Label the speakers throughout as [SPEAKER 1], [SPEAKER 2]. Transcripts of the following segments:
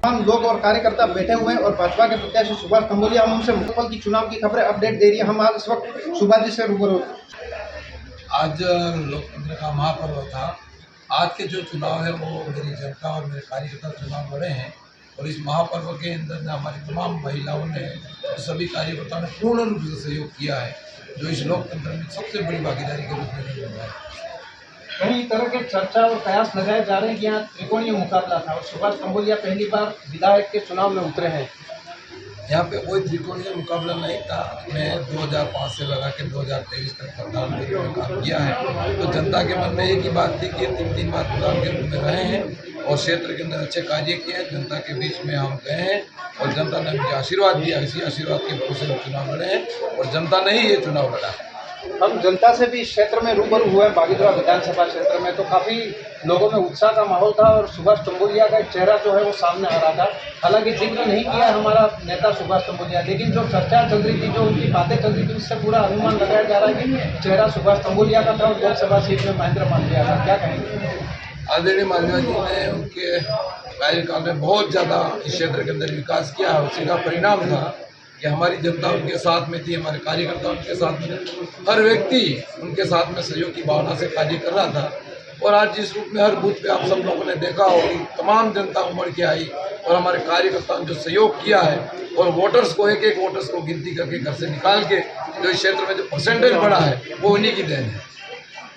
[SPEAKER 1] हम लोग और कार्यकर्ता बैठे हुए हैं और भाजपा के प्रत्याशी सुभाष तंबोलिया हम उनसे मुकम्मल की चुनाव की खबरें अपडेट दे रही है। हम आज इस वक्त सुभाष जी से रूबरू।
[SPEAKER 2] आज लोकतंत्र का महापर्व था। आज के जो चुनाव है वो मेरी जनता और मेरे कार्यकर्ता चुनाव लड़े हैं और इस महापर्व के अंदर हमारी तमाम महिलाओं ने और सभी कार्यकर्ताओं ने पूर्ण रूप से सहयोग किया है, जो इस लोकतंत्र में सबसे बड़ी भागीदारी के रूप में नहीं हुआ है।
[SPEAKER 1] कई तरह के चर्चा और कयास लगाए जा रहे हैं कि यहाँ त्रिकोणीय मुकाबला था और सुभाष तंबोलिया पहली बार विधायक के चुनाव में उतरे हैं।
[SPEAKER 2] यहाँ पे कोई त्रिकोणीय मुकाबला नहीं था। मैं 2005 से लगा के 2023 तक प्रधानमंत्री में काम किया है, तो जनता के मन में एक ही बात थी कि 3 बार प्रधान के रूप में रहे हैं और क्षेत्र के अंदर अच्छे कार्य किए हैं। जनता के बीच में हम गए हैं और जनता ने मुझे आशीर्वाद दिया। इसी आशीर्वाद के बल से चुनाव लड़े हैं और जनता ने ही ये चुनाव लड़ा है।
[SPEAKER 1] हम जनता से भी इस क्षेत्र में रूबरू हुए बागीदरा विधानसभा क्षेत्र में, तो काफ़ी लोगों में उत्साह का माहौल था और सुभाष तंबोलिया का एक चेहरा जो है वो सामने आ रहा था। हालांकि जिक्र नहीं किया हमारा नेता सुभाष तंबोलिया, लेकिन जो चर्चा चल रही थी, जो उनकी बातें चल रही थी, उससे पूरा अनुमान लगाया जा रहा है कि चेहरा सुभाष तंबोलिया का था और लोकसभा सीट में महेंद्र मालवीय का। क्या कहेंगे?
[SPEAKER 2] आदरणीय मालवीय जी ने उनके कार्यकाल में बहुत ज़्यादा इस क्षेत्र के अंदर विकास किया है। उसी का परिणाम था कि हमारी जनता उनके साथ में थी, हमारे कार्यकर्ता उनके साथ में, हर व्यक्ति उनके साथ में सहयोग की भावना से कार्य कर रहा था। और आज जिस रूप में हर बूथ पे आप सब लोगों ने देखा हो कि तमाम जनता उमड़ के आई और हमारे कार्यकर्ताओं ने जो सहयोग किया है और वोटर्स को एक वोटर्स को गिनती करके घर से निकाल के जो इस क्षेत्र में जो परसेंटेज बढ़ा है वो उन्हीं की देन है।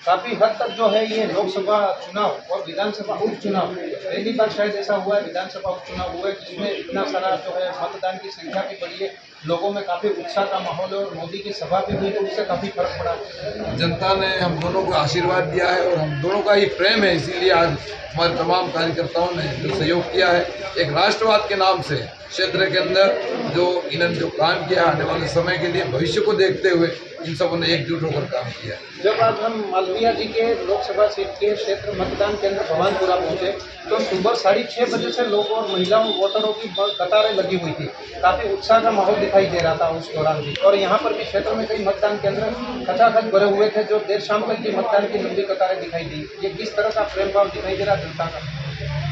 [SPEAKER 1] काफ़ी हद तक जो है ये लोकसभा चुनाव और विधानसभा उपचुनाव पहली बार शायद ऐसा हुआ है, विधानसभा उपचुनाव हुआ है जिसमें इतना सारा जो है मतदान की संख्या भी बढ़ी है, लोगों में काफ़ी उत्साह का माहौल है और मोदी की सभा भी हुई तो उससे काफ़ी फर्क पड़ा।
[SPEAKER 2] जनता ने हम दोनों को आशीर्वाद दिया है और हम दोनों का ही प्रेम है, इसीलिए आज हमारे तमाम कार्यकर्ताओं ने जो सहयोग किया है एक राष्ट्रवाद के नाम से क्षेत्र के अंदर जो इन्होंने जो काम किया आने वाले समय के लिए भविष्य को देखते हुए इन सबों ने एकजुट होकर काम किया।
[SPEAKER 1] जब आज हम मालवीय जी के लोकसभा सीट के क्षेत्र मतदान केंद्र भवानपुरा पहुंचे तो सुबह 6:30 बजे से लोगों और महिलाओं वोटरों की कतारें लगी हुई थी। काफ़ी उत्साह का माहौल दिखाई दे रहा था उस दौरान भी, और यहाँ पर भी क्षेत्र में कई मतदान केंद्र खचाखच भरे हुए थे जो देर शाम तक की मतदान की लंबी कतारें दिखाई दी। ये किस तरह का प्रेम भाव दिखाई दे रहा जनता का?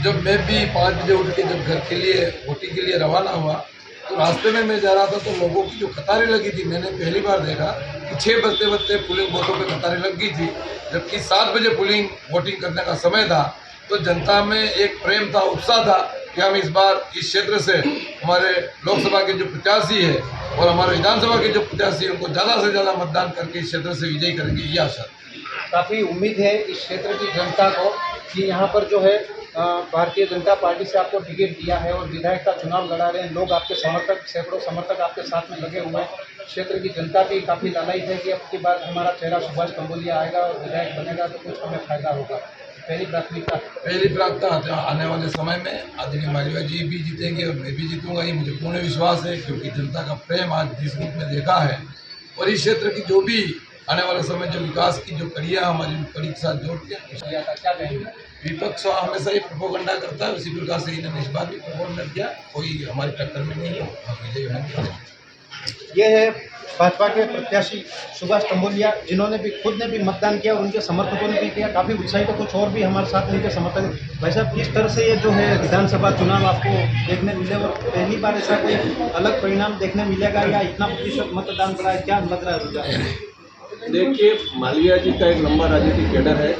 [SPEAKER 2] जब मैं भी 5 बजे उठ के जब घर के लिए वोटिंग के लिए रवाना हुआ तो रास्ते में मैं जा रहा था तो लोगों की जो कतारें लगी थी, मैंने पहली बार देखा कि 6 बजते पुलिंग बूथों पे कतारें लग गई थी, जबकि 7 बजे पुलिंग वोटिंग करने का समय था। तो जनता में एक प्रेम था, उत्साह था कि हम इस बार इस क्षेत्र से हमारे लोकसभा के जो प्रत्याशी है और हमारे विधानसभा के जो प्रत्याशी है उनको ज़्यादा से ज़्यादा मतदान करके इस क्षेत्र से विजयी करेंगे, ये आशा।
[SPEAKER 1] काफ़ी उम्मीद है इस क्षेत्र की जनता को कि यहाँ पर जो है भारतीय जनता पार्टी से आपको टिकट दिया है और विधायक का चुनाव लड़ा रहे हैं लोग, आपके समर्थक, सैकड़ों समर्थक आपके साथ में लगे हुए हैं। क्षेत्र की जनता भी काफ़ी लालायित है कि अब की बार हमारा चेहरा सुभाष तंबोलिया आएगा और विधायक बनेगा तो कुछ हमें फायदा होगा। पहली प्राथमिकता
[SPEAKER 2] आने वाले समय में आदरणीय मालवीय जी भी जीतेंगे और मैं भी जीतूंगा, ये मुझे पूर्ण विश्वास है, क्योंकि जनता का प्रेम आज जिस रूप में देखा है और इस क्षेत्र की जो भी आने वाले समय जो विकास की जो कड़ियाँ हमारी कड़ी के साथ जोड़ के
[SPEAKER 1] क्या कहेंगे?
[SPEAKER 2] विपक्ष हमेशा ही प्रोपोगंडा करता है, उसी प्रकार से इन्होंने इस बार भी प्रोपोगंडा किया। कोई हमारी टक्कर में नहीं है, हम विजयी होंगे।
[SPEAKER 1] ये है भाजपा के प्रत्याशी सुभाष तंबोलिया, जिन्होंने भी खुद ने भी मतदान किया और उनके समर्थकों ने भी किया। काफ़ी उत्साहित है, कुछ और भी हमारे साथ उनके समर्थक। भाई साहब, किस तरह से ये जो है विधानसभा चुनाव आपको देखने मिले और पहली बार ऐसा कोई अलग परिणाम देखने मिलेगा या इतना प्रतिशत मतदान पड़ा है, क्या लग रहा है रुझान?
[SPEAKER 3] देखिए, मालवीय जी का एक लंबा राजनीतिक कैडर है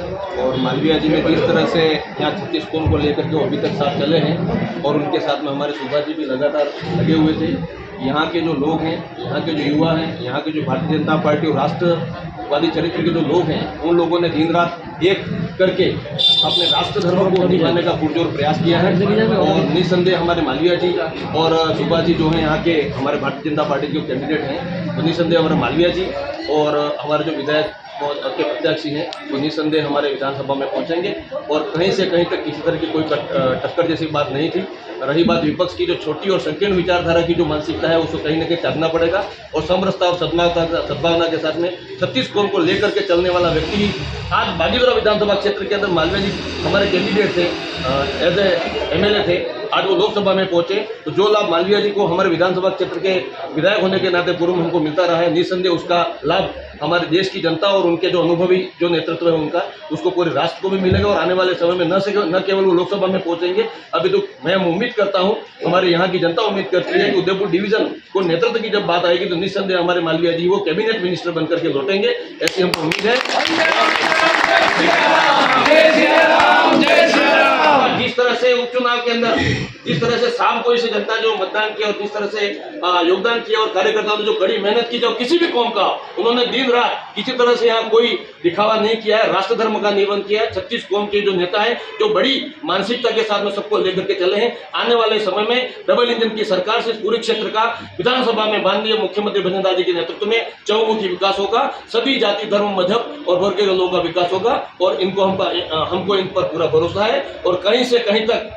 [SPEAKER 3] और मालवीय जी ने जिस तरह से यहाँ छत्तीसगढ़ को लेकर के अभी तक साथ चले हैं और उनके साथ में हमारे सुभाष जी भी लगातार लगे हुए थे। यहाँ के जो लोग हैं, यहाँ के जो युवा हैं, यहाँ के जो भारतीय जनता पार्टी और राष्ट्रवादी चरित्र के जो लोग हैं, उन लोगों ने दिन रात एक करके अपने राष्ट्र धर्म को निभाने का पुरजोर प्रयास किया है और निसंदेह हमारे मालवीय जी और सुभाष जी जो हैं यहाँ के हमारे भारतीय जनता पार्टी के कैंडिडेट हैं, तो निसंदेह हमारे मालवीय जी और हमारे जो विधायक के प्रत्याशी हैं वो निसंदेह हमारे विधानसभा में पहुंचेंगे और कहीं से कहीं तक किसी तरह की कोई टक्कर जैसी बात नहीं थी। रही बात विपक्ष की, जो छोटी और संकीर्ण विचारधारा की जो मानसिकता है उसको कहीं ना कहीं त्यागना पड़ेगा और समरसता और सद्भावना के साथ में छत्तीसगढ़ को लेकर के चलने वाला व्यक्ति ही आज बागीदरा विधानसभा क्षेत्र के अंदर मालवीय जी हमारे कैंडिडेट थे, एज ए MLA थे आज वो लोकसभा में पहुंचे, तो जो लाभ मालवीय जी को हमारे विधानसभा क्षेत्र के विधायक होने के नाते पूर्व में हमको मिलता रहा है, निस्संदेह उसका लाभ हमारे देश की जनता और उनके जो अनुभवी जो नेतृत्व है उनका, उसको पूरे राष्ट्र को भी मिलेगा। और आने वाले समय में न केवल वो लोकसभा में पहुंचेंगे, अभी तो मैं उम्मीद करता हूं, हमारे यहाँ की जनता उम्मीद करती है कि उदयपुर डिवीजन को नेतृत्व की जब बात आएगी तो निस्संदेह हमारे मालवीय जी वो कैबिनेट मिनिस्टर बनकर के लौटेंगे, ऐसी हमको उम्मीद है। जिस तरह से उपचुनाव के अंदर जिस तरह से शाम को इसे जनता जो मतदान किया और जिस तरह से योगदान किया और कार्यकर्ताओं ने जो कड़ी मेहनत की, जो किसी भी कौम का उन्होंने दिन रात किसी तरह से यहाँ कोई दिखावा नहीं किया है, राष्ट्र धर्म का निबंध किया है। 36 कौम के जो नेता हैं जो बड़ी मानसिकता के साथ में सबको लेकर के चले हैं। आने वाले समय में डबल इंजन की सरकार से पूरे क्षेत्र का विधानसभा में माननीय मुख्यमंत्री भजनलाल जी के नेतृत्व में चहुमुखी विकास होगा, सभी जाति धर्म मजहब और वर्ग के लोगों का विकास होगा और इनको हमको इन पर पूरा भरोसा है। और कहीं से कहीं तक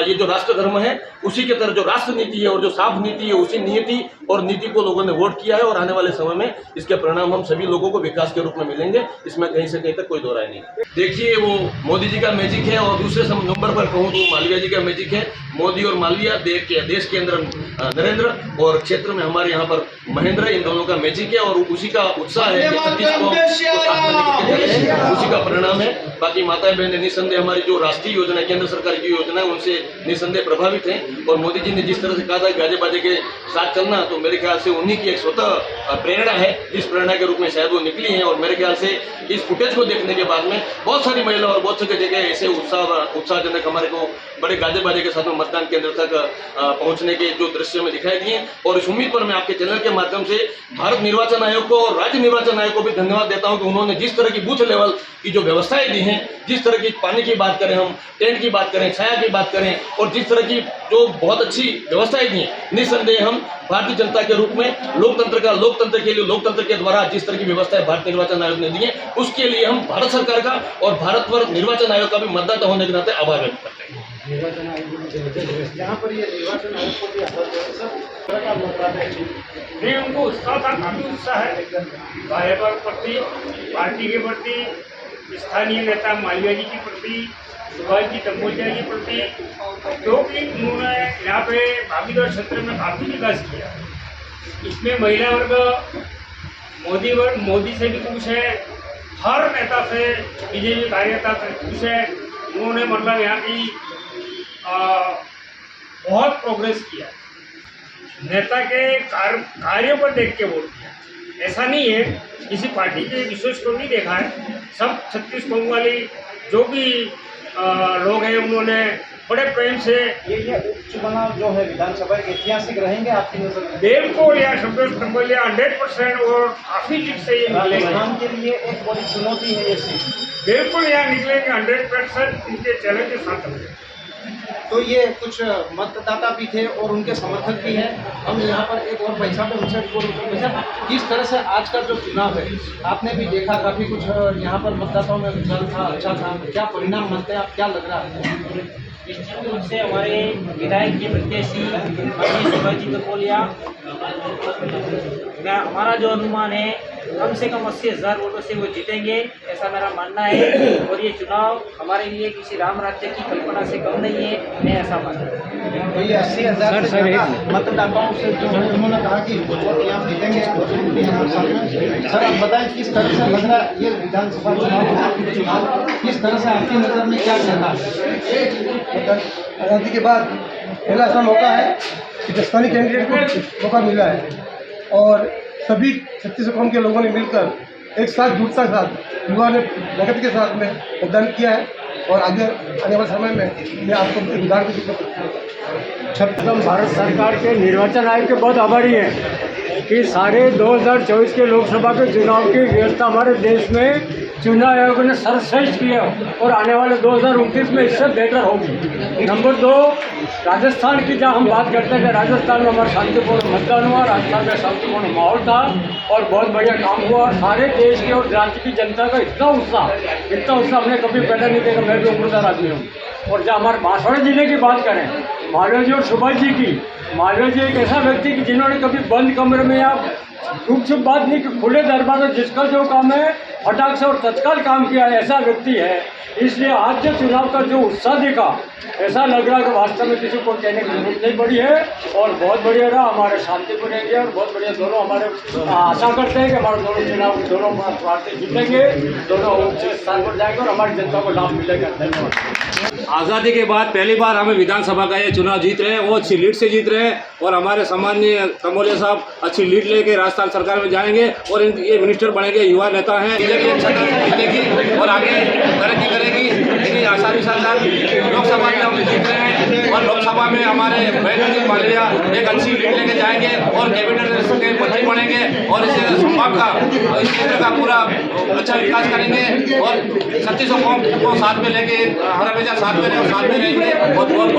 [SPEAKER 3] ये जो राष्ट्र धर्म है उसी के तरह जो राष्ट्र नीति है और जो साफ नीति है उसी नीति और नीति को लोगों ने वोट किया है और आने वाले समय में इसके परिणाम हम सभी लोगों को विकास के रूप में मिलेंगे, इसमें कहीं से कहीं तक कोई दो राय नहीं। देखिए, वो मोदी जी का मैजिक है और दूसरे नंबर पर कहूँ तो मालवीय जी का मैजिक है। मोदी और मालवीय देश के अंदर नरेंद्र और क्षेत्र में हमारे यहाँ पर महेंद्र, इन दोनों का मैजिक है और उसी का उत्साह है कि 36 को उसी का परिणाम है। बाकी माताएं बहनें निस्संदेह हमारी जो राष्ट्रीय योजना केंद्र सरकार की योजना है उनसे निस्संदेह प्रभावित हैं और मोदी जी ने जिस तरह से कहा था गाजे बाजे के साथ चलना, तो मेरे ख्याल से उन्हीं की एक स्वतः प्रेरणा है, जिस प्रेरणा के रूप में शायद वो निकली हैं। और मेरे ख्याल से इस फुटेज को देखने के बाद में बहुत सारी महिला और बहुत सारी जगह ऐसे उत्साहजनक हमारे को बड़े गाजे बाजे के साथ में मतदान केंद्र तक पहुंचने के जो दृश्य में दिखाई दिए। और इस उम्मीद पर मैं आपके चैनल के माध्यम से भारत निर्वाचन आयोग को और राज्य निर्वाचन आयोग को भी धन्यवाद देता हूं कि उन्होंने जिस तरह की बूथ लेवल की जो व्यवस्थाएं दी हैं, जिस तरह की पानी की बात करें, हम टेंट की बात करें, छाया की बात करें और जिस तरह की जो बहुत अच्छी व्यवस्थाएं दी हैं, निस्संदेह हम भारतीय जनता के रूप में लोकतंत्र के लिए लोकतंत्र के द्वारा जिस तरह की व्यवस्थाएं भारत निर्वाचन आयोग ने दी है उसके लिए हम भारत सरकार का और भारत निर्वाचन आयोग का भी मतदाता होने के नाते आभार व्यक्त करते हैं।
[SPEAKER 1] निर्वाचन आयोग जहाँ पर ये निर्वाचन आयोग को भी
[SPEAKER 4] नहीं, उनको उत्साह था, काफी उत्साह है भाजपा के प्रति, पार्टी के प्रति, स्थानीय नेता मालवीय जी के प्रति, सुभाष जी दम्बोजिया के प्रति, क्योंकि उन्होंने यहाँ पे भागीदार क्षेत्र में काफी विकास किया। इसमें महिला वर्ग मोदी से भी खुश है, हर नेता से, बीजेपी कार्यकर्ता से खुश है। उन्होंने मतलब यहाँ की बहुत प्रोग्रेस किया, नेता के कार्यों पर देख के वोट किया। ऐसा नहीं है किसी पार्टी के विशेष को नहीं देखा है, सब 36 कौम वाली जो भी लोग हैं उन्होंने बड़े प्रेम से
[SPEAKER 1] ये उपचुनाव जो है विधानसभा के ऐतिहासिक रहेंगे आपकी नजर में?
[SPEAKER 4] बिल्कुल, या 100% और काफी जीत से ये निकलेंगे।
[SPEAKER 1] राजस्थान के लिए एक बड़ी चुनौती है ये सीट।
[SPEAKER 4] बिल्कुल यहाँ निकलेंगे 100%, इनके चैलेंज के साथ होंगे।
[SPEAKER 1] तो ये कुछ मतदाता भी थे और उनके समर्थक भी हैं। हम यहाँ पर एक और पैसा पे उनसे किस तरह से आज का जो चुनाव है आपने भी देखा, काफ़ी कुछ यहाँ पर मतदाताओं में रुझान था, अच्छा था, क्या परिणाम मानते हैं आप, क्या लग रहा है?
[SPEAKER 5] निश्चित रूप से हमारे विधायक जी प्रत्याशी सुभाष जी दम्बोजिया, हमारा जो अनुमान है कम से कम 80,000 वोटों से वो जीतेंगे, ऐसा मेरा मानना है। और ये चुनाव हमारे लिए किसी राम राज्य की कल्पना से कम नहीं है, मैं ऐसा मानता हूँ।
[SPEAKER 1] तो ये 80,000 से ज़्यादा मतदाताओं से जो है उन्होंने कहा कि वोट यहाँ जीतेंगे। सर आप बताएं किस तरह से लग रहा है ये विधानसभा चुनाव, किस तरह से आपकी नज़र में क्या चलता है?
[SPEAKER 6] आज़ादी के बाद पहला ऐसा मौका है कि स्थानीय कैंडिडेट को मौका मिला है और सभी 36 कौम के लोगों ने मिलकर एक साथ जुटता साथ युवा ने प्रगति के साथ में मतदान किया है और आगे आने वाले समय में मैं आपको उदाहरण भी
[SPEAKER 7] छत्तीसगढ़ भारत सरकार के निर्वाचन आयोग के बहुत आभारी हैं कि सारे 2024 के लोकसभा के चुनाव की व्यवस्था हमारे देश में चुनाव आयोग ने सर्वश्रेष्ठ किया और आने वाले 2029 में इससे बेहतर होगी। नंबर 2, राजस्थान की जहाँ हम बात करते थे, राजस्थान में हमारा शांतिपूर्ण मतदान हुआ, राजस्थान में शांतिपूर्ण माहौल था और बहुत बढ़िया काम हुआ। सारे देश के और राज्य की जनता का इतना उत्साह हमने कभी पैदा नहीं देखा। मैं भी उम्रदार आदमी हूँ। और जहाँ हमारे बांसवाड़ा जिले की बात करें, मालवीय जी और सुभाष जी की, मालवीय जी एक ऐसा व्यक्ति कि जिन्होंने कभी बंद कमरे में या छुप बात नहीं कि खुले दरबार में जिसका जो काम है फटाक से और तत्काल काम किया है, ऐसा व्यक्ति है। इसलिए आज जो चुनाव का जो उत्साह दिखा, ऐसा लग रहा है कि वास्तव में किसी को कहने की जरूरत नहीं पड़ी है और बहुत बढ़िया रहा, हमारे शांतिपूर्ण रहेंगे और बहुत बढ़िया दोनों हमारे आशा करते हैं कि हमारे दोनों चुनाव दोनों पार्टी जीतेंगे, दोनों ऊंच स्थान पर जाएंगे और हमारी जनता को लाभ मिलेगा। धन्यवाद।
[SPEAKER 8] आज़ादी के बाद पहली बार हमें विधानसभा का ये चुनाव जीत रहे हैं, वो अच्छी लीड से जीत रहे हैं और हमारे सम्माननीय तमोलिया साहब अच्छी लीड लेके राजस्थान सरकार में जाएंगे और ये मिनिस्टर बनेंगे, युवा नेता हैं। बीजेपी एक छत्र जीतेगी और आगे तरक्की करेगी। लेकिन आसानी के साथ लोकसभा में हम जीत रहे हैं और लोकसभा में हमारे महेंद्र जी मालवीया एक अच्छी लीड लेके जाएंगे और कैबिनेट के मंत्री बनेंगे और इस संभाग का इस क्षेत्र का पूरा अच्छा विकास करेंगे और 3600 कौम को साथ में लेके हर हमेशा साथ में रहेंगे और साथ में रहेंगे। बहुत बहुत